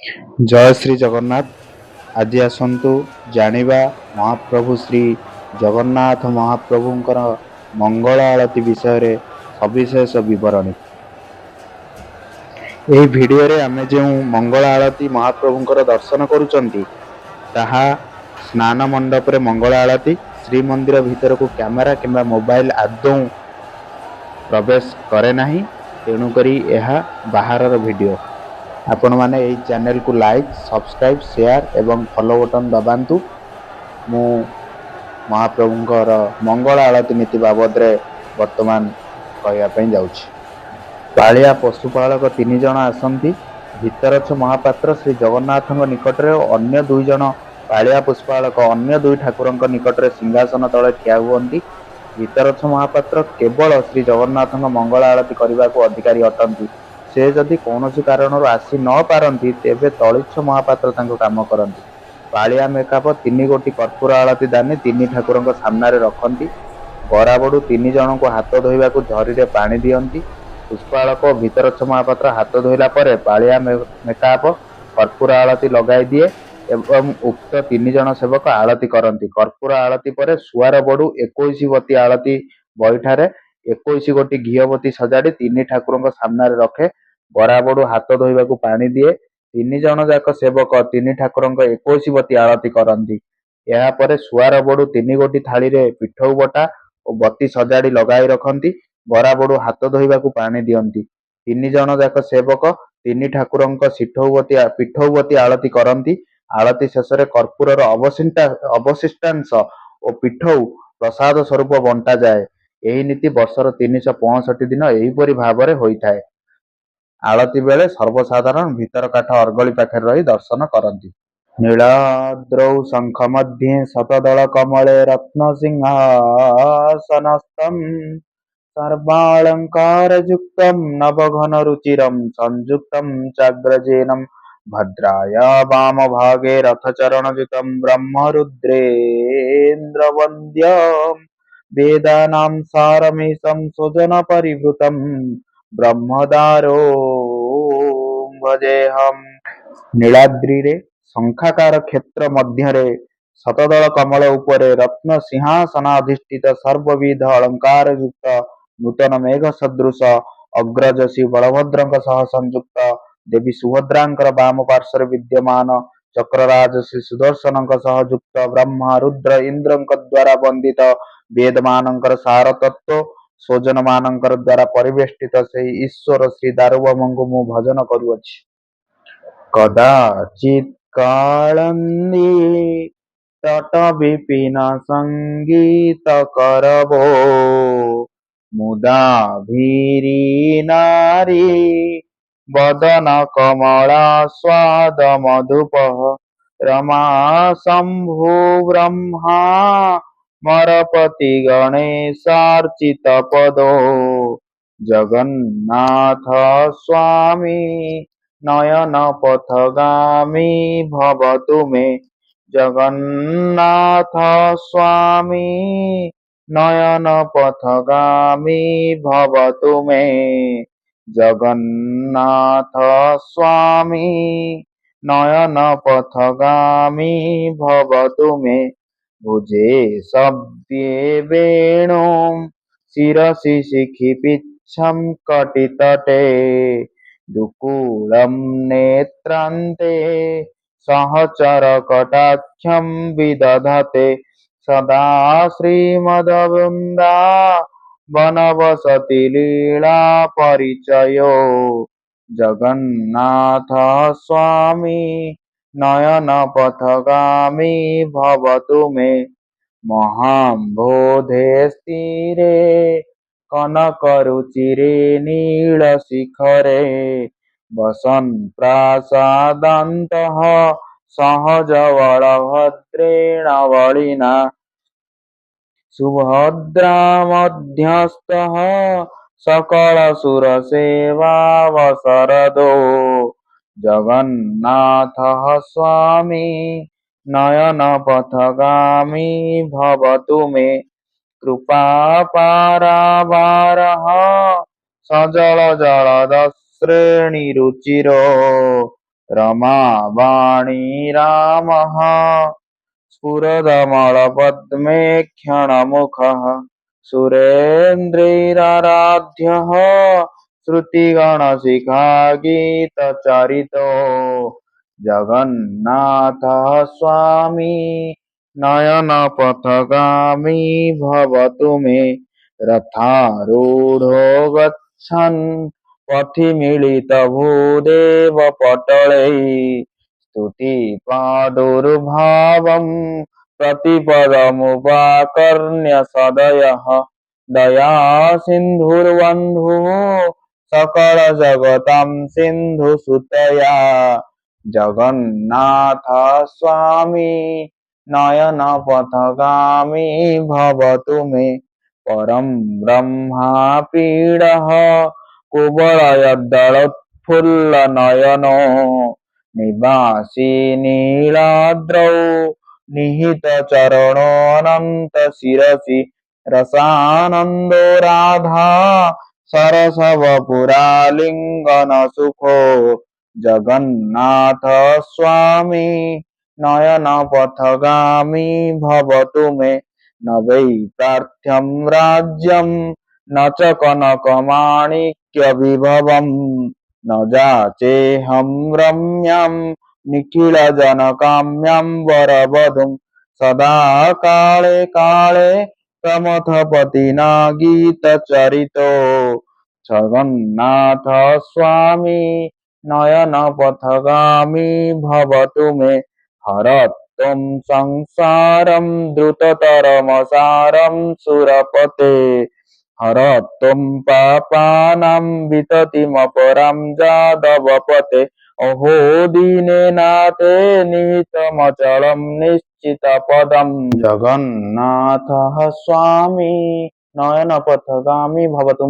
ଜୟ ଶ୍ରୀ ଜଗନ୍ନାଥ। ଆଜି ଆସନ୍ତୁ ଜାଣିବା ମହାପ୍ରଭୁ ଶ୍ରୀ ଜଗନ୍ନାଥ ମହାପ୍ରଭୁଙ୍କର ମଙ୍ଗଳ ଆଳତି ବିଷୟରେ ସବିଶେଷ ବିବରଣୀ। ଏହି ଭିଡ଼ିଓରେ ଆମେ ଯେଉଁ ମଙ୍ଗଳ ଆଳତି ମହାପ୍ରଭୁଙ୍କର ଦର୍ଶନ କରୁଛନ୍ତି ତାହା ସ୍ନାନ ମଣ୍ଡପରେ ମଙ୍ଗଳ ଆଳତି। ଶ୍ରୀମନ୍ଦିର ଭିତରକୁ କ୍ୟାମେରା କିମ୍ବା ମୋବାଇଲ ଆଦୌ ପ୍ରବେଶ କରେ ନାହିଁ, ତେଣୁକରି ଏହା ବାହାରର ଭିଡ଼ିଓ। ଆପଣମାନେ ଏହି ଚ୍ୟାନେଲକୁ ଲାଇକ୍, ସବସ୍କ୍ରାଇବ୍, ସେୟାର ଏବଂ ଫଲୋ ବଟନ୍ ଦବାନ୍ତୁ। ମୁଁ ମହାପ୍ରଭୁଙ୍କର ମଙ୍ଗଳ ଆଳତି ନୀତି ବାବଦରେ ବର୍ତ୍ତମାନ କହିବା ପାଇଁ ଯାଉଛି। ପାଳିଆ ପଶୁପାଳକ 3 ଜଣ ଆସନ୍ତି। ଭିତରଛ ମହାପାତ୍ର ଶ୍ରୀ ଜଗନ୍ନାଥଙ୍କ ନିକଟରେ ଓ ଅନ୍ୟ 2 ଜଣ ପାଳିଆ ପୁଷ୍ପାଳକ ଅନ୍ୟ 2 ଠାକୁରଙ୍କ ନିକଟରେ ସିଂହାସନ ତଳେ ଠିଆ ହୁଅନ୍ତି। ଭିତରଛ ମହାପାତ୍ର କେବଳ ଶ୍ରୀ ଜଗନ୍ନାଥଙ୍କ ମଙ୍ଗଳ ଆଳତି କରିବାକୁ ଅଧିକାରୀ ଅଟନ୍ତି। ସେ ଯଦି କୌଣସି କାରଣରୁ ଆସି ନ ପାରନ୍ତି ତେବେ ତଳିଚ୍ଛ ମହାପାତ୍ର ତାଙ୍କ କାମ କରନ୍ତି। ପାଳିଆ ମେକାପ 3 ଗୋଟି କର୍ପୂର ଆଳତି ଦାନି 3 ଠାକୁରଙ୍କ ସାମ୍ନାରେ ରଖନ୍ତି। ଗରାବଡ଼ୁ 3 ଜଣଙ୍କୁ ହାତ ଧୋଇବାକୁ ଝରିରେ ପାଣି ଦିଅନ୍ତି। ପୁଷ୍ପାଳକ ଓ ଭିତରଛ ମହାପାତ୍ର ହାତ ଧୋଇଲା ପରେ ପାଳିଆ ମେକାପ କର୍ପୂର ଆଳତି ଲଗାଇ ଦିଏ ଏବଂ ଉକ୍ତ 3 ଜଣ ସେବକ ଆଳତି କରନ୍ତି। କର୍ପୂର ଆଳତି ପରେ ସୁଆର ବଡ଼ୁ 21 ବତୀ ଆଳତି ବଇଠାରେ 21 ଗୋଟି ଘିଅବତୀ ସଜାଡ଼ି 3 ଠାକୁରଙ୍କ ସାମ୍ନାରେ ରଖେ। ଗରାବଡ଼ୁ ହାତ ଧୋଇବାକୁ ପାଣି ଦିଏ। 3 ଜଣ ଯାକ ସେବକ 3 ଠାକୁରଙ୍କ 21 ବତୀ ଆଳତି କରନ୍ତି। ଏହାପରେ ସୁଆର ବଡ଼ୁ 3 ଗୋଟି ଥାଳିରେ ପିଠଉ ବଟା ଓ ବତୀ ସଜାଡ଼ି ଲଗାଇ ରଖନ୍ତି। ଗରାବଡ଼ୁ ହାତ ଧୋଇବାକୁ ପାଣି ଦିଅନ୍ତି। 3 ଜଣ ଯାକ ସେବକ 3 ଠାକୁରଙ୍କ ପିଠଉ ବତୀ ଆଳତି କରନ୍ତି। ଆଳତି ଶେଷରେ କର୍ପୂରର ଅବଶିଷ୍ଟାଂଶ ଓ ପିଠଉ ପ୍ରସାଦ ସ୍ୱରୂପ ବଣ୍ଟାଯାଏ। ଏହି ନୀତି ବର୍ଷର 365 ଦିନ ଏହିପରି ଭାବରେ ହୋଇଥାଏ। ଆଳତି ବେଳେ ସର୍ବସାଧାରଣ ଭିତର କାଠ ଅର୍ଗଳି ପାଖରେ ରହି ଦର୍ଶନ କରନ୍ତି। ନୀଳାଦ୍ରୌ ଶଙ୍ଖ ମଧ୍ୟେ ଶତଦଳ କମଳେ ରତ୍ନସିଂହାସନସ୍ଥଂ सर्वालङ्कारयुक्तं नवघनरुचिरं संयुक्तं चाग्रजेनं भद्राय वामभागे रथचरणयुतं ब्रह्मरुद्रेन्द्रवन्द्यं वेदानां सारमेशं सुजनपरिवृतं ब्रह्मदारो भजेऽहम्। ନୀଳାଦ୍ରିରେ ଶଙ୍ଖାକାର କ୍ଷେତ୍ର ମଧ୍ୟରେ ଶତଦଳ କମଳ ଉପରେ ରତ୍ନ ସିଂହାସନାଧିଷ୍ଠିତ ସର୍ବବିଧ ଅଳଙ୍କାରଯୁକ୍ତ ନୂତନ ମେଘ ସଦୃଶ ଅଗ୍ରଜ ଶ୍ରୀ ବଳଭଦ୍ରଙ୍କ ସହ ସଂଯୁକ୍ତ ଦେବୀ ସୁଭଦ୍ରାଙ୍କର ବାମ ପାର୍ଶ୍ୱରେ ବିଦ୍ୟମାନ ଚକ୍ରରାଜ ଶ୍ରୀ ସୁଦର୍ଶନଙ୍କ ସହ ଯୁକ୍ତ ବ୍ରହ୍ମା ରୁଦ୍ର ଇନ୍ଦ୍ରଙ୍କ ଦ୍ୱାରା ବନ୍ଦିତ ବେଦମାନଙ୍କର ସାର ତତ୍ତ୍ୱ ସ୍ୱଜନମାନଙ୍କର ଦ୍ୱାରା ପରିବେଷ୍ଟିତ ସେହି ଈଶ୍ୱର ଶ୍ରୀ ଦାରୁବମଙ୍କୁ ମୁଁ ଭଜନ କରୁଅଛି। କଦାଚିତ୍ କାଳନ୍ଦୀ ତଟ ବିପିନ ସଙ୍ଗୀତ କରବୋ ମୁଦା ଭୀରି ନାରୀ ବଦନ କମଳା ସ୍ୱାଦ ମଧୁପଃ ରମା ଶମ୍ଭୁ ବ୍ରହ୍ମା ମରପତି ଗଣେଶାର୍ଚିତ ପଦୋ ଜଗନ୍ନାଥ ସ୍ୱାମୀ ନୟନ ପଥଗାମୀ ଭବତୁ ମେ ଜଗନ୍ନାଥ ସ୍ୱାମୀ ନୟନ ପଥଗାମୀ ଭବତୁ ମେ ଜଗନ୍ନାଥ ସ୍ୱାମୀ ନୟନ ପଥଗାମୀ ଭବତୁ ମେ ଭୁଜେ ଶବ୍ଦେ ବେଣୁଂ ଶିରସି ଶିଖି ପିଚ୍ଛଂ କଟିତଟେ ଦୁକୂଳଂ ନେତ୍ରାନ୍ତେ ସହଚର କଟାକ୍ଷଂ ବିଦଧତେ ସଦା ଶ୍ରୀମଦବୃନ୍ଦା ବନବସତି ଲୀଳା ପରିଚୟୋ ଜଗନ୍ନାଥ ସ୍ୱାମୀ ନୟନ ପଥଗାମୀ ଭବତୁ ମେ ମହାମ୍ବୋଧେ ସ୍ଥିରେ କନକରୁଚିରେ ନୀଳ ଶିଖରେ ବସନ୍ ପ୍ରାସାଦାନ୍ତଃ ସହଜ ବଳଭଦ୍ରେଣ ବଳିନା ସୁଭଦ୍ରା ମଧ୍ୟସ୍ଥଃ ସକଳ ସୁର ସେବାବସରଦୋ ଜଗନ୍ନାଥଃ ସ୍ୱାମୀ ନୟନ ପଥଗାମୀ ଭବତୁ ମେ କୃପା ପାରାବାରଃ ସଜଳ ଜଳଦ ଶ୍ରେଣୀ ରୁଚିରୋ रमावाणी रामः स्फुरदमलपद्मे क्षणमुखः सुरेन्द्रैराराध्यः श्रुतिगणशिखागीतचरितो जगन्नाथः स्वामी नयनपथगामी भवतु मे रथारूढो गच्छन् पथि मिलितभूदेव पटलै स्तुतिपादुर्भावं प्रतिपदमुपाकर्ण्य सदयः दयासिन्धुर्बन्धुः सकलजगतां सिन्धुसुतया जगन्नाथ स्वामी नयनपथगामी भवतु मे परं ब्रह्मापीडः कुवलयदलोत्फुल्लनयनो निवासी नीलाद्रौ निहितचरणोऽनन्तशिरसि रसानन्दो राधा सरसवपुरालिङ्गनसुखो जगन्नाथ स्वामी नयनपथगामी भवतु मे न वै पार्थ्यं राज्यं न च कनकमाणिक्यविभवम् न जाचेऽहं रम्यां निखिलजनकाम्यां वरवधूं सदा काले काले प्रमथपतिना गीतचरितो जगन्नाथ स्वामी नयनपथगामी भवतु मे हरत्वं संसारं द्रुततरमसारं सुरपते हरत्वं पापानां विततिमपरां जादवपते अहो दीनेनाथे निहितमचलं निश्चितपदं जगन्नाथः स्वामी नयनपथगामी भवतु।